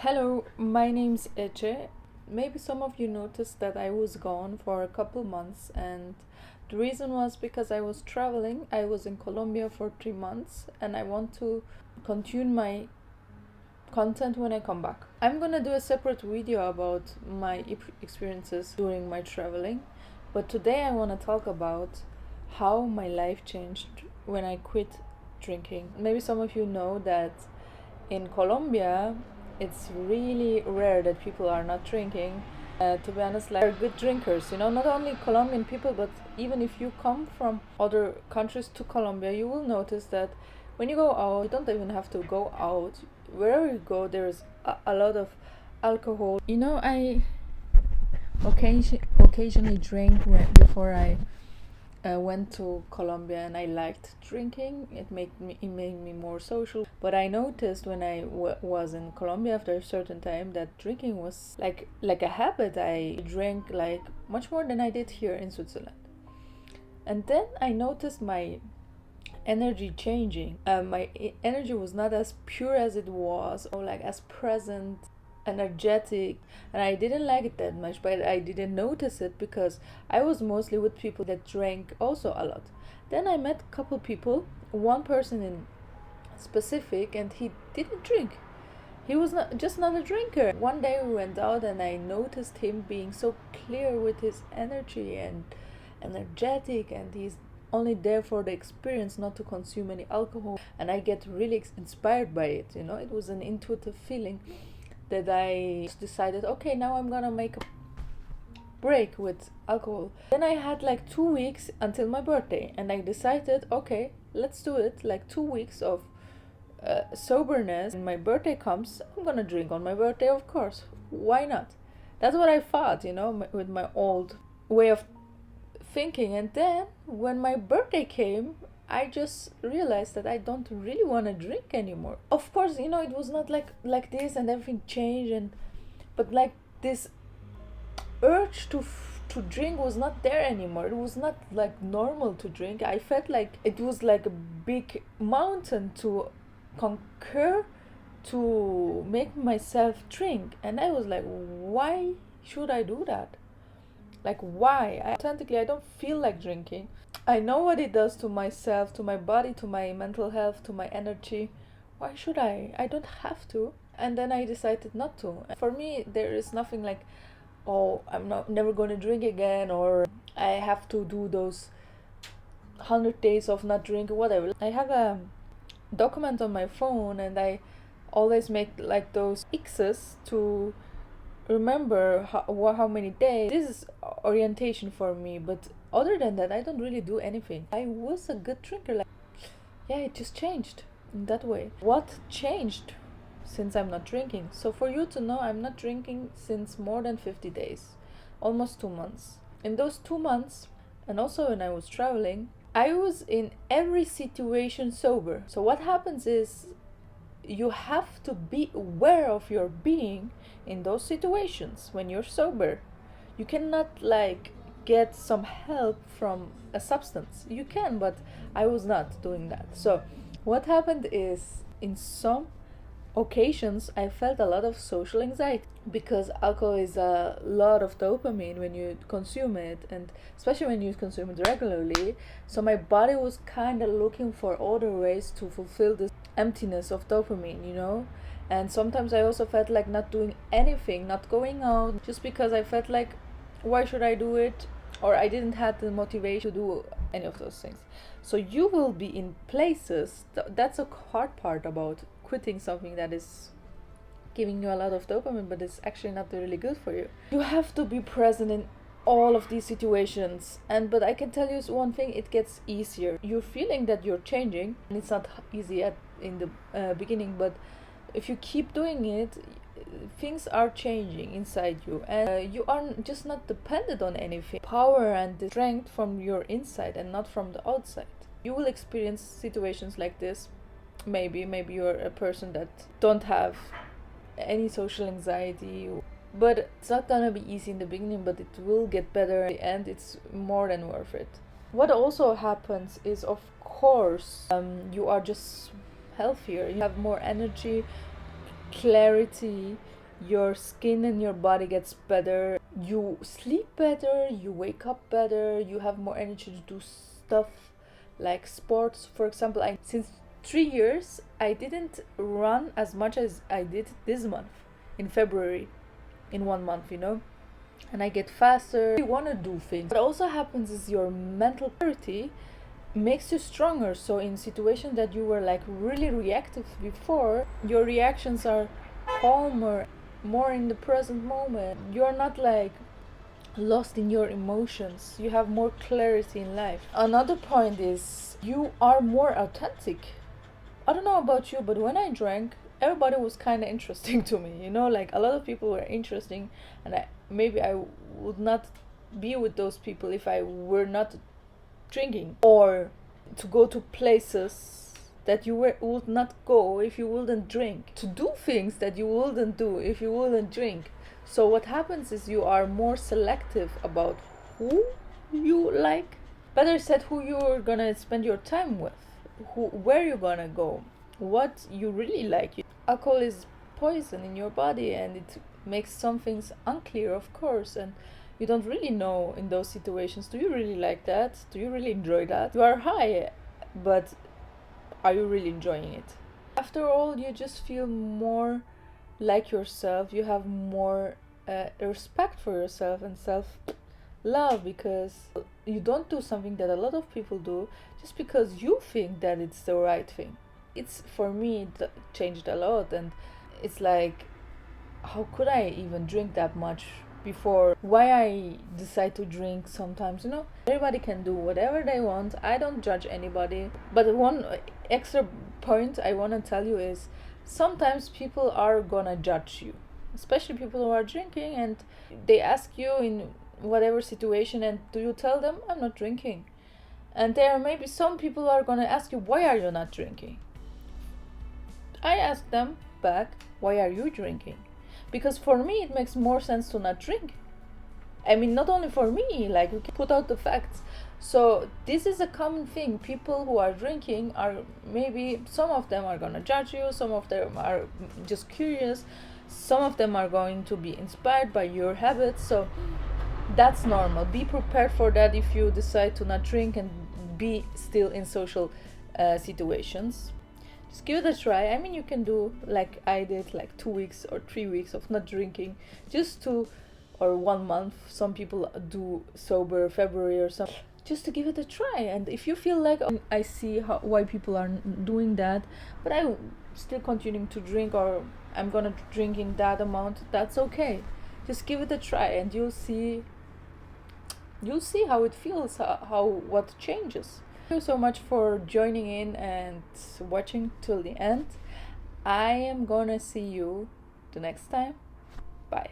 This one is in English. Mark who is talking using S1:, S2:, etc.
S1: Hello, my name's Eche. Maybe some of you noticed that I was gone for a couple months, and the reason was because I was traveling. I was in Colombia for 3 months, and I want to continue my content when I come back. I'm gonna do a separate video about my experiences during my traveling, but today I want to talk about how my life changed when I quit drinking. Maybe some of you know that in Colombia, it's really rare that people are not drinking. To be honest, like, they're good drinkers. Not only Colombian people, but even if you come from other countries to Colombia, you will notice that when you go out, you don't even have to go out. Wherever you go, there's a lot of alcohol. I occasionally drink before I went to Colombia, and I liked drinking. It made me more social. But I noticed when I was in Colombia after a certain time that drinking was like a habit. I drank like much more than I did here in Switzerland. And then I noticed my energy changing. My energy was not as pure as it was, or like as present, energetic, and I didn't like it that much, but I didn't notice it because I was mostly with people that drank also a lot. Then I met a couple people, one person in specific, and he didn't drink. He was not a drinker. One day we went out, and I noticed him being so clear with his energy and energetic, and he's only there for the experience, not to consume any alcohol. And I get really inspired by it. It was an intuitive feeling that I decided, okay, now I'm gonna make a break with alcohol. Then I had like 2 weeks until my birthday, and I decided, okay, let's do it. Like 2 weeks of soberness. When my birthday comes, I'm gonna drink on my birthday, of course. Why not? That's what I thought, with my old way of thinking. And then when my birthday came, I just realized that I don't really want to drink anymore. Of course, it was not like this, and everything changed, but like this urge to drink was not there anymore. It was not like normal to drink. I felt like it was like a big mountain to conquer, to make myself drink. And I was like, why should I do that? Like, why? Authentically, I don't feel like drinking. I know what it does to myself, to my body, to my mental health, to my energy. Why should I? I don't have to. And then I decided not to. For me, there is nothing like, oh, I'm never going to drink again, or I have to do those 100 days of not drinking, whatever. I have a document on my phone, and I always make like those X's to remember how many days. This is orientation for me, but other than that, I don't really do anything. I was a good drinker. Like, yeah, it just changed in that way. What changed since I'm not drinking? So for you to know, I'm not drinking since more than 50 days, almost 2 months. In those 2 months, and also when I was traveling, I was in every situation sober. So what happens is, you have to be aware of your being in those situations when you're sober. You cannot like get some help from a substance. You can, but I was not doing that. So what happened is, in some occasions I felt a lot of social anxiety, because alcohol is a lot of dopamine when you consume it, and especially when you consume it regularly. So my body was kind of looking for other ways to fulfill this emptiness of dopamine. And sometimes I also felt like not doing anything, not going out, just because I felt like, why should I do it? Or I didn't have the motivation to do any of those things. So you will be in places, that's a hard part about quitting something that is giving you a lot of dopamine, but it's actually not really good for you. You have to be present in all of these situations. But I can tell you one thing, it gets easier. You're feeling that you're changing, and it's not easy in the beginning, but if you keep doing it, things are changing inside you, and you are just not dependent on anything. Power and the strength from your inside and not from the outside. You will experience situations like this. Maybe you're a person that don't have any social anxiety, but it's not gonna be easy in the beginning, but it will get better in the end. It's more than worth it. What also happens is, of course, you are just healthier, you have more energy, clarity, your skin and your body gets better, you sleep better, you wake up better, you have more energy to do stuff like sports. For example, I since 3 years I didn't run as much as I did this month in February, in 1 month, and I get faster. You want to do things. What also happens is your mental clarity makes you stronger. So in situations that you were like really reactive before, your reactions are calmer, more in the present moment. You're not like lost in your emotions. You have more clarity in life. Another point is you are more authentic. I don't know about you, but when I drank, everybody was kind of interesting to me. Like a lot of people were interesting, and maybe I would not be with those people if I were not drinking, or to go to places that you would not go if you wouldn't drink, to do things that you wouldn't do if you wouldn't drink. So what happens is you are more selective about who you like, better said, who you're gonna spend your time with, where you're gonna go, what you really like. Alcohol is poison in your body, and it makes some things unclear, of course, and you don't really know in those situations, do you really like that? Do you really enjoy that? You are high, but are you really enjoying it? After all, you just feel more like yourself. You have more respect for yourself and self love, because you don't do something that a lot of people do just because you think that it's the right thing. It's, for me, it changed a lot, and it's like, how could I even drink that much before? Why I decide to drink sometimes, everybody can do whatever they want. I don't judge anybody. But one extra point I want to tell you is, sometimes people are gonna judge you, especially people who are drinking, and they ask you in whatever situation, and do you tell them, I'm not drinking? And there maybe some people are gonna ask you, why are you not drinking? I ask them back, why are you drinking? Because for me it makes more sense to not drink. I mean, not only for me, like, we can put out the facts. So this is a common thing. People who are drinking are, maybe some of them are gonna judge you, some of them are just curious, some of them are going to be inspired by your habits. So that's normal. Be prepared for that if you decide to not drink and be still in social situations. Just give it a try. I mean, you can do like I did, like 2 weeks or 3 weeks of not drinking, just to, or 1 month. Some people do sober February or something, just to give it a try. And if you feel like, I see why people are doing that, but I'm still continuing to drink, or I'm gonna drink in that amount, that's okay. Just give it a try, and you'll see how it feels, what changes. Thank you so much for joining in and watching till the end. I am gonna see you the next time. Bye.